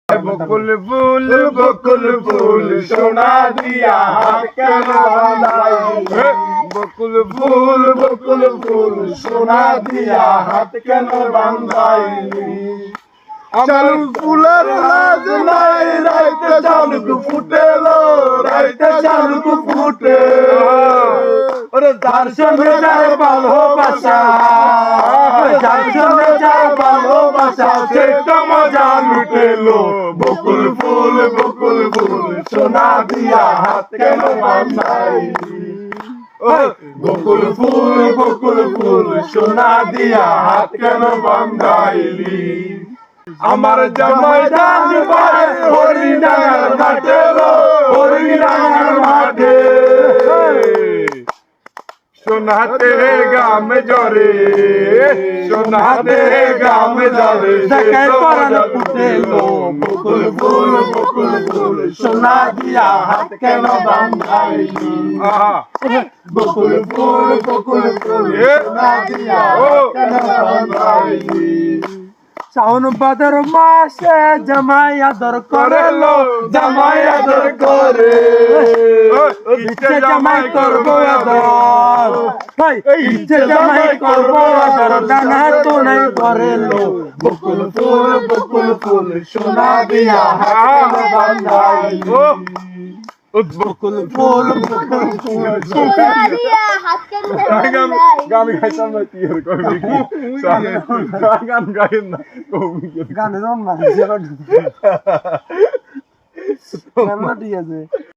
বকুল ফুল সোনা দিয়া হাত কেন বাঁধাইলি বকুল ফুল সোনা দিয়া হাত কেন বাঁধাইলি আমার ফুলের লাজ নাই রাইতে ঝালুক ফুটেলো রাইতে ঝালুক ফুটে ওরে যার সঙ্গে যায় ভালোবাসা যার সঙ্গে যায় ভালোবাসা সে তো মজা লুটেলো বকুল ফুল সোনা দিয়া হাত কেন বাঁধাইলি বকুল ফুল সোনা দিয়া হাত কেন বাঁধাইলি আমার জামাই জান পারে হরিণার ঘাটে হরিণার মাঠে সোনাতে গাম জরে সোনাতে গাম জরে দেখায় পরান ফুটেলো বকুল ফুল সোনা দিয়া হাত কেন বাঁধাইলি বকুল ফুল সোনা দিয়া হাত কেন বাঁধাইলি শাওন ভাদর মাসে জামাই আদর করে লো জামাই আদর করে ইচ্ছে জামাই করবো আদর ইচ্ছে জামাই করবো আদর ডানা তো নাই করে লো বকুল ফুল সোনা দিয়া হাত বাঁধাইলি বকুল ফুল সোনা দিয়া হাত কেন বাঁধাইলি গান গাইতাম না কি আর করবি গান গাইন না গানে জন না ঠিক আছে